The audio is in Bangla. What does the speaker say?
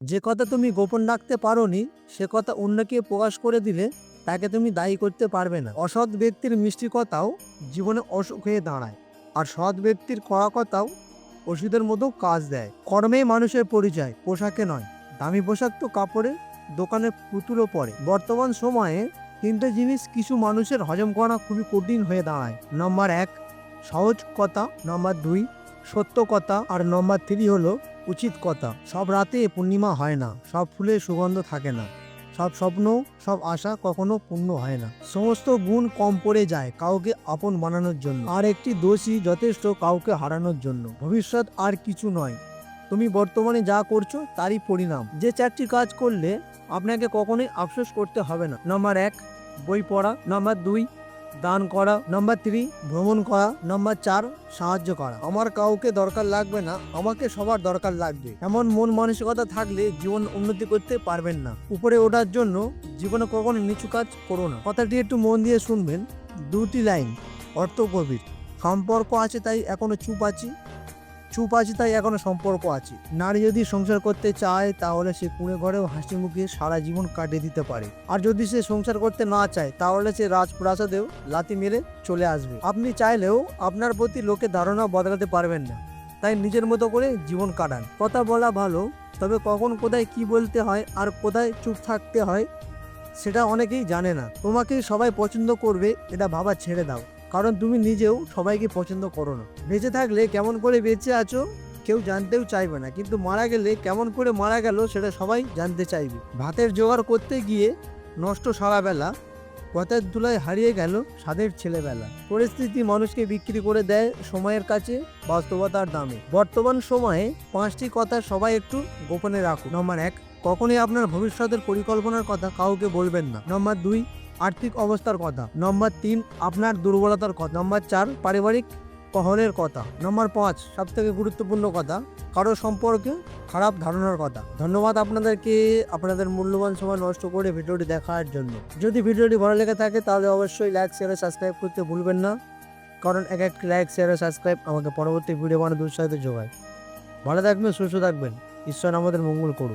যে কথা তুমি গোপন রাখতে পারোনি সে কথা অন্যকে প্রকাশ করে দিলে তাকে তুমি দায়ী করতে পারবে না। অসৎ ব্যক্তির মিষ্টি কথাও জীবনে অসুখ হয়ে দাঁড়ায়, আর সৎ ব্যক্তির কড়া কথাও ওষুধের মতো কাজ দেয়। কর্মেই মানুষের পরিচয়, পোশাকে নয়। দামি পোশাক তো কাপড়ে দোকানে পুতুলও পরে। বর্তমান সময়ে তিনটে জিনিস কিছু মানুষের হজম করা খুবই কঠিন হয়ে দাঁড়ায়। নম্বর ১ সহজ কথা, নম্বর ২ সত্য কথা, আর নম্বর ৩ হলো উচিত কথা। সব রাতে পূর্ণিমা হয় না, সব ফুলে সুগন্ধ থাকে না, সব স্বপ্ন, সব আশা কখনো পূর্ণ হয় না। সমস্ত গুণ কম পড়ে যায় কাউকে আপন বানানোর জন্য, আর একটি দোষী যথেষ্ট কাউকে হারানোর জন্য। ভবিষ্যৎ আর কিছু নয়, তুমি বর্তমানে যা করছো তারই পরিণাম। যে ৪টি কাজ করলে আপনাকে কখনোই আফসোস করতে হবে না। নম্বর ১ বই পড়া, নম্বর ২ দান করা, নম্বর ৩ ভ্রমণ করা, নম্বর ৪ সাহায্য করা। আমার কাউকে দরকার লাগবে না, আমাকে সবার দরকার লাগবে, এমন মন মানসিকতা থাকলে জীবন উন্নতি করতে পারবেন না। উপরে ওঠার জন্য জীবনে কখনো নিচু কাজ করো না। কথাটি একটু মন দিয়ে শুনবেন। ২টি লাইন, অর্থ গভীর। সম্পর্ক আছে তাই এখনো চুপ আছি, চুপ আছি তাই এখনো সম্পর্ক আছে। নারী যদি সংসার করতে চায় তাহলে সে কুঁড়ে ঘরেও হাসি মুখে সারা জীবন কাটিয়ে দিতে পারে, আর যদি সে সংসার করতে না চায় তাহলে সে রাজপ্রাসাদেও লাথি মেরে চলে আসবে। আপনি চাইলেও আপনার প্রতি লোকের ধারণা বদলাতে পারবেন না, তাই নিজের মতো করে জীবন কাটান। কথা বলা ভালো, তবে কখন কোথায় কি বলতে হয় আর কোথায় চুপ থাকতে হয় সেটা অনেকেই জানে না। তোমাকে সবাই পছন্দ করবে এটা ভাবা ছেড়ে দাও, কারণ তুমি নিজেও সবাইকে পছন্দ করো না। বেঁচে থাকলে কেমন করে বেঁচে আছো কেউ জানতেও চাইবে না, কিন্তু মারা গেলে কেমন করে মারা গেল সেটা সবাই জানতে চাইবে। ভাতের জোগাড় করতে গিয়ে নষ্ট সারা বেলা, পথের ধুলায় হারিয়ে গেল স্বাদের ছেলেবেলা। পরিস্থিতি মানুষকে বিক্রি করে দেয় সময়ের কাছে বাস্তবতার দামে। বর্তমান সময়ে 5টি কথা সবাই একটু গোপনে রাখুন। নম্বর ১ কখনোই আপনার ভবিষ্যতের পরিকল্পনার কথা কাউকে বলবেন না। নম্বর ২ আর্থিক অবস্থার কথা। নম্বর ৩ আপনার দুর্বলতার কথা। নম্বর ৪ পারিবারিক কলহের কথা। নম্বর ৫ সবথেকে গুরুত্বপূর্ণ কথা, কারো সম্পর্কে খারাপ ধারণার কথা। ধন্যবাদ আপনাদেরকে আপনাদের মূল্যবান সময় নষ্ট করে ভিডিওটি দেখার জন্য। যদি ভিডিওটি ভালো লেগে থাকে তাহলে অবশ্যই লাইক শেয়ার সাবস্ক্রাইব করতে ভুলবেন না, কারণ এক একটি লাইক শেয়ার সাবস্ক্রাইব আমাকে পরবর্তী ভিডিও বানাতে উৎসাহিত যোগায়। ভালো থাকবেন, সুস্থ থাকবেন, ঈশ্বর আমাদের মঙ্গল করুক।